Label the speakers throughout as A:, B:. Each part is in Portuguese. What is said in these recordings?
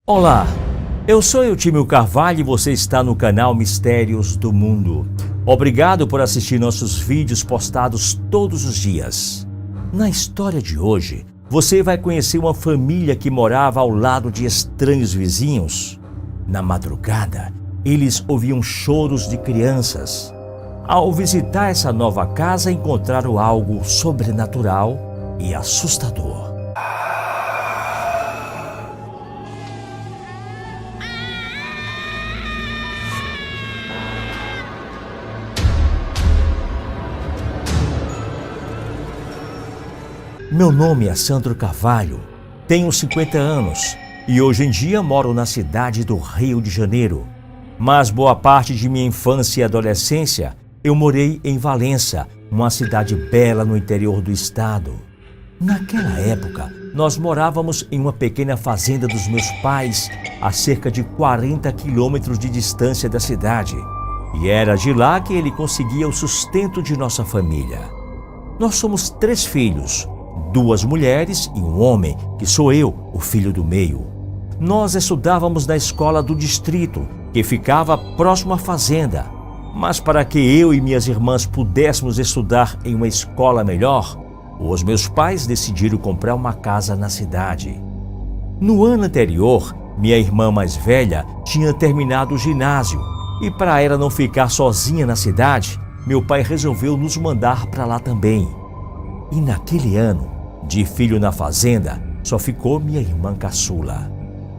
A: Olá, eu sou Eutímio Carvalho e você está no canal Mistérios do Mundo. Obrigado por assistir nossos vídeos postados todos os dias. Na história de hoje, você vai conhecer uma família que morava ao lado de estranhos vizinhos. Na madrugada, eles ouviam choros de crianças. Ao visitar essa nova casa, encontraram algo sobrenatural e assustador. Meu nome é Sandro Carvalho, tenho 50 anos e hoje em dia moro na cidade do Rio de Janeiro. Mas boa parte de minha infância e adolescência eu morei em Valença, uma cidade bela no interior do estado. Naquela época, nós morávamos em uma pequena fazenda dos meus pais, a cerca de 40 quilômetros de distância da cidade. E era de lá que ele conseguia o sustento de nossa família. Nós somos 3 filhos. 2 mulheres e um homem, que sou eu, o filho do meio. Nós estudávamos na escola do distrito, que ficava próximo à fazenda. Mas para que eu e minhas irmãs pudéssemos estudar em uma escola melhor, os meus pais decidiram comprar uma casa na cidade. No ano anterior, minha irmã mais velha tinha terminado o ginásio e para ela não ficar sozinha na cidade, meu pai resolveu nos mandar para lá também. E naquele ano, de filho na fazenda, só ficou minha irmã caçula.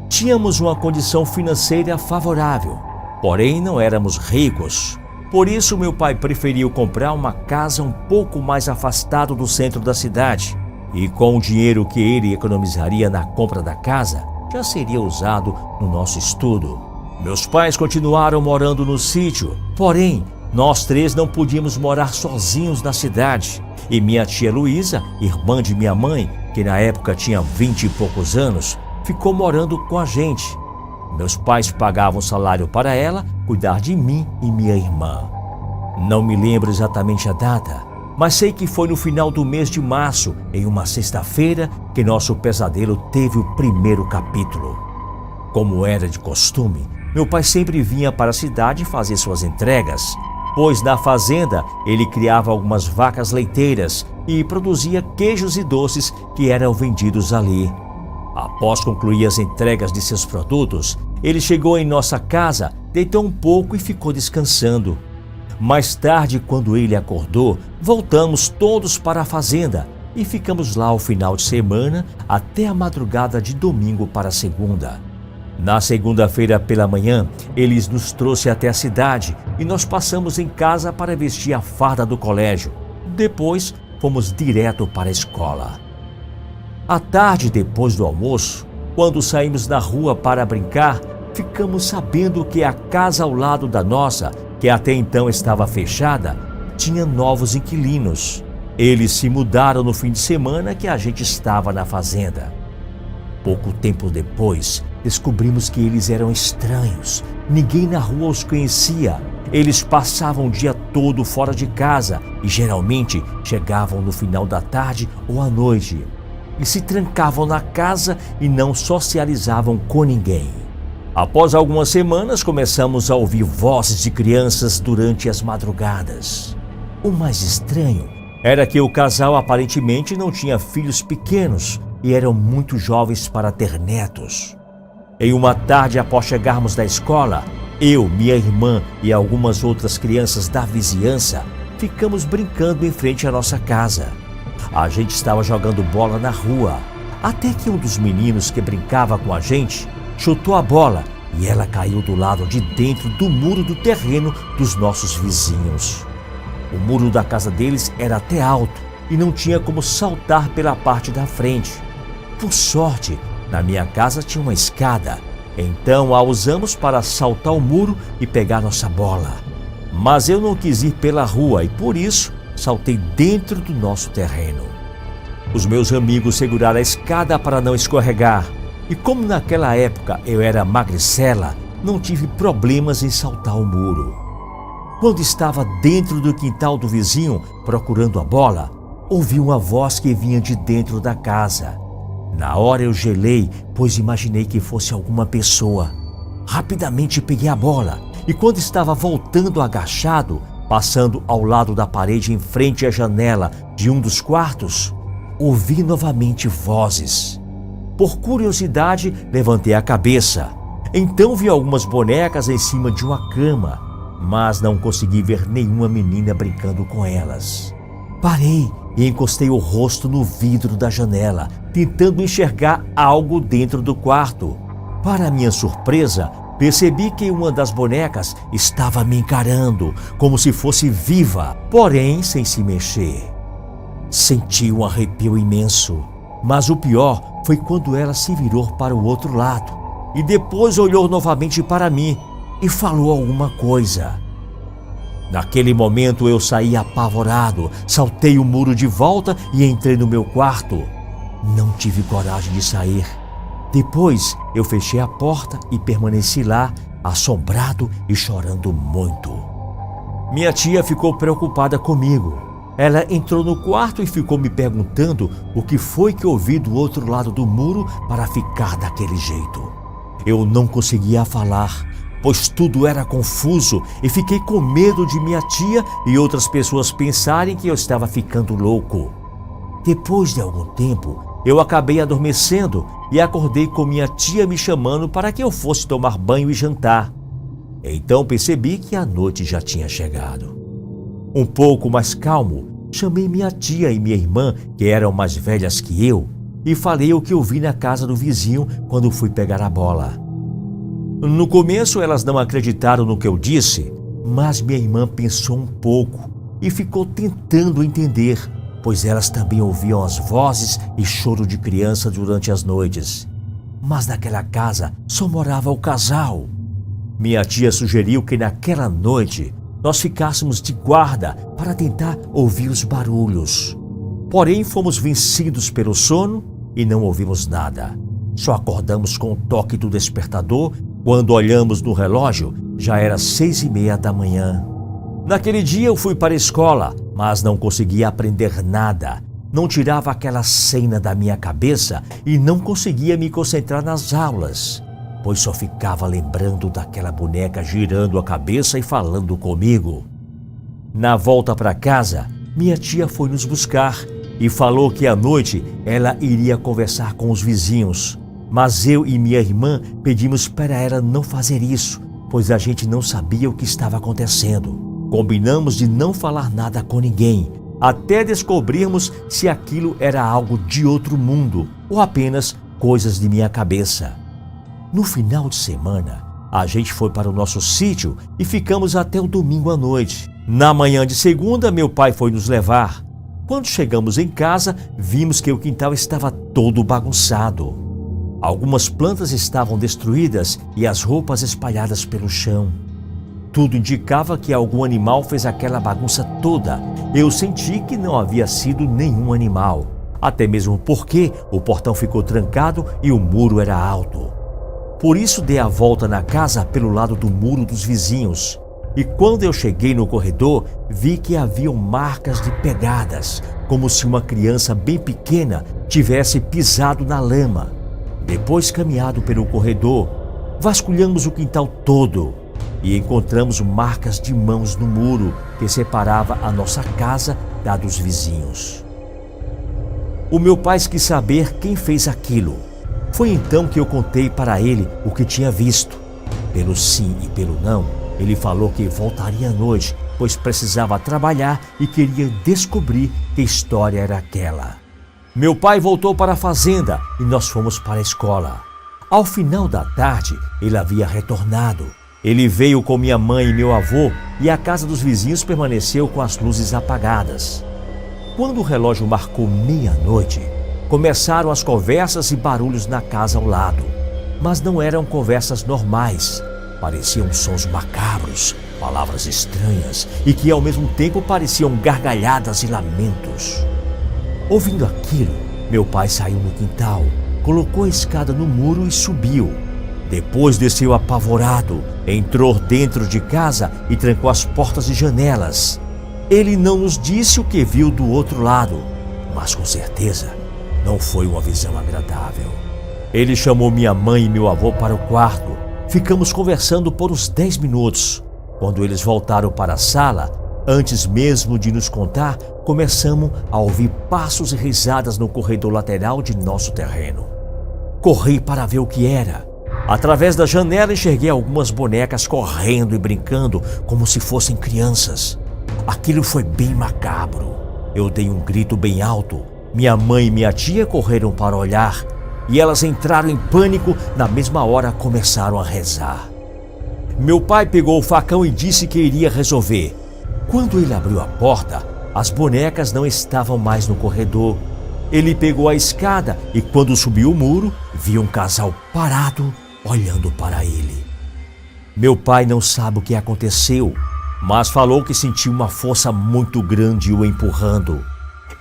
A: Tínhamos uma condição financeira favorável, porém não éramos ricos. Por isso meu pai preferiu comprar uma casa um pouco mais afastado do centro da cidade. E com o dinheiro que ele economizaria na compra da casa, já seria usado no nosso estudo. Meus pais continuaram morando no sítio, porém, nós 3 não podíamos morar sozinhos na cidade. E minha tia Luísa, irmã de minha mãe, que na época tinha 20 e poucos anos, ficou morando com a gente. Meus pais pagavam salário para ela cuidar de mim e minha irmã. Não me lembro exatamente a data, mas sei que foi no final do mês de março, em uma sexta-feira, que nosso pesadelo teve o primeiro capítulo. Como era de costume, meu pai sempre vinha para a cidade fazer suas entregas, pois na fazenda ele criava algumas vacas leiteiras e produzia queijos e doces que eram vendidos ali. Após concluir as entregas de seus produtos, ele chegou em nossa casa, deitou um pouco e ficou descansando. Mais tarde, quando ele acordou, voltamos todos para a fazenda e ficamos lá o final de semana até a madrugada de domingo para segunda. Na segunda-feira pela manhã, eles nos trouxe até a cidade e nós passamos em casa para vestir a farda do colégio. Depois, fomos direto para a escola. À tarde, depois do almoço, quando saímos na rua para brincar, ficamos sabendo que a casa ao lado da nossa, que até então estava fechada, tinha novos inquilinos. Eles se mudaram no fim de semana que a gente estava na fazenda. Pouco tempo depois, descobrimos que eles eram estranhos. Ninguém na rua os conhecia. Eles passavam o dia todo fora de casa e geralmente chegavam no final da tarde ou à noite. E se trancavam na casa e não socializavam com ninguém. Após algumas semanas, começamos a ouvir vozes de crianças durante as madrugadas. O mais estranho era que o casal aparentemente não tinha filhos pequenos e eram muito jovens para ter netos. Em uma tarde após chegarmos da escola, eu, minha irmã e algumas outras crianças da vizinhança ficamos brincando em frente à nossa casa. A gente estava jogando bola na rua, até que um dos meninos que brincava com a gente chutou a bola e ela caiu do lado de dentro do muro do terreno dos nossos vizinhos. O muro da casa deles era até alto e não tinha como saltar pela parte da frente. Por sorte, na minha casa tinha uma escada, então a usamos para saltar o muro e pegar nossa bola. Mas eu não quis ir pela rua e por isso saltei dentro do nosso terreno. Os meus amigos seguraram a escada para não escorregar e como naquela época eu era magricela, não tive problemas em saltar o muro. Quando estava dentro do quintal do vizinho procurando a bola, ouvi uma voz que vinha de dentro da casa. Na hora eu gelei, pois imaginei que fosse alguma pessoa. Rapidamente peguei a bola e quando estava voltando agachado, passando ao lado da parede em frente à janela de um dos quartos, ouvi novamente vozes. Por curiosidade, levantei a cabeça. Então vi algumas bonecas em cima de uma cama, mas não consegui ver nenhuma menina brincando com elas. Parei e encostei o rosto no vidro da janela, tentando enxergar algo dentro do quarto. Para minha surpresa, percebi que uma das bonecas estava me encarando, como se fosse viva, porém sem se mexer. Senti um arrepio imenso, mas o pior foi quando ela se virou para o outro lado e depois olhou novamente para mim e falou alguma coisa. Naquele momento eu saí apavorado, saltei o muro de volta e entrei no meu quarto. Não tive coragem de sair. Depois eu fechei a porta e permaneci lá, assombrado e chorando muito. Minha tia ficou preocupada comigo. Ela entrou no quarto e ficou me perguntando o que foi que ouvi do outro lado do muro para ficar daquele jeito. Eu não conseguia falar, pois tudo era confuso e fiquei com medo de minha tia e outras pessoas pensarem que eu estava ficando louco. Depois de algum tempo, eu acabei adormecendo e acordei com minha tia me chamando para que eu fosse tomar banho e jantar. Então percebi que a noite já tinha chegado. Um pouco mais calmo, chamei minha tia e minha irmã, que eram mais velhas que eu, e falei o que eu vi na casa do vizinho quando fui pegar a bola. No começo elas não acreditaram no que eu disse, mas minha irmã pensou um pouco e ficou tentando entender, pois elas também ouviam as vozes e choro de criança durante as noites. Mas naquela casa só morava o casal. Minha tia sugeriu que naquela noite nós ficássemos de guarda para tentar ouvir os barulhos. Porém, fomos vencidos pelo sono e não ouvimos nada. Só acordamos com o toque do despertador. Quando olhamos no relógio, já era 6:30 da manhã. Naquele dia eu fui para a escola, mas não conseguia aprender nada. Não tirava aquela cena da minha cabeça e não conseguia me concentrar nas aulas, pois só ficava lembrando daquela boneca girando a cabeça e falando comigo. Na volta para casa, minha tia foi nos buscar e falou que à noite ela iria conversar com os vizinhos. Mas eu e minha irmã pedimos para ela não fazer isso, pois a gente não sabia o que estava acontecendo. Combinamos de não falar nada com ninguém, até descobrirmos se aquilo era algo de outro mundo ou apenas coisas de minha cabeça. No final de semana, a gente foi para o nosso sítio e ficamos até o domingo à noite. Na manhã de segunda, meu pai foi nos levar. Quando chegamos em casa, vimos que o quintal estava todo bagunçado. Algumas plantas estavam destruídas e as roupas espalhadas pelo chão. Tudo indicava que algum animal fez aquela bagunça toda. Eu senti que não havia sido nenhum animal, até mesmo porque o portão ficou trancado e o muro era alto. Por isso dei a volta na casa pelo lado do muro dos vizinhos. E quando eu cheguei no corredor, vi que haviam marcas de pegadas, como se uma criança bem pequena tivesse pisado na lama. Depois caminhado pelo corredor, vasculhamos o quintal todo e encontramos marcas de mãos no muro que separava a nossa casa da dos vizinhos. O meu pai quis saber quem fez aquilo. Foi então que eu contei para ele o que tinha visto. Pelo sim e pelo não, ele falou que voltaria à noite, pois precisava trabalhar e queria descobrir que história era aquela. Meu pai voltou para a fazenda e nós fomos para a escola. Ao final da tarde, ele havia retornado. Ele veio com minha mãe e meu avô e a casa dos vizinhos permaneceu com as luzes apagadas. Quando o relógio marcou meia-noite, começaram as conversas e barulhos na casa ao lado. Mas não eram conversas normais. Pareciam sons macabros, palavras estranhas e que ao mesmo tempo pareciam gargalhadas e lamentos. Ouvindo aquilo, meu pai saiu no quintal, colocou a escada no muro e subiu. Depois desceu apavorado, entrou dentro de casa e trancou as portas e janelas. Ele não nos disse o que viu do outro lado, mas com certeza Não foi uma visão agradável. Ele chamou minha mãe e meu avô para o quarto. Ficamos conversando por uns 10 minutos. Quando eles voltaram para a sala, antes mesmo de nos contar, começamos a ouvir passos e risadas no corredor lateral de nosso terreno. Corri para ver o que era. Através da janela enxerguei algumas bonecas correndo e brincando como se fossem crianças. Aquilo foi bem macabro. Eu dei um grito bem alto. Minha mãe e minha tia correram para olhar e elas entraram em pânico. Na mesma hora começaram a rezar. Meu pai pegou o facão e disse que iria resolver. Quando ele abriu a porta, as bonecas não estavam mais no corredor. Ele pegou a escada e quando subiu o muro, viu um casal parado olhando para ele. Meu pai não sabe o que aconteceu, mas falou que sentiu uma força muito grande o empurrando.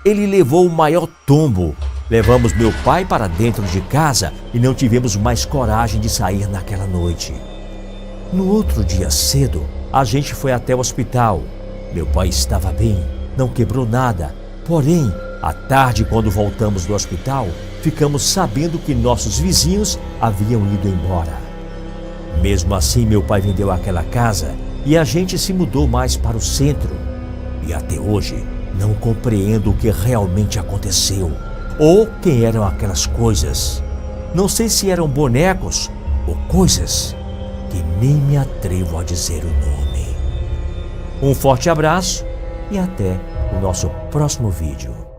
A: Ele levou o maior tombo. Levamos meu pai para dentro de casa e não tivemos mais coragem de sair naquela noite. No outro dia cedo, a gente foi até o hospital. Meu pai estava bem, não quebrou nada. Porém, à tarde, quando voltamos do hospital, ficamos sabendo que nossos vizinhos haviam ido embora. Mesmo assim, meu pai vendeu aquela casa e a gente se mudou mais para o centro. E até hoje, não compreendo o que realmente aconteceu ou quem eram aquelas coisas. Não sei se eram bonecos ou coisas que nem me atrevo a dizer o nome. Um forte abraço e até o nosso próximo vídeo.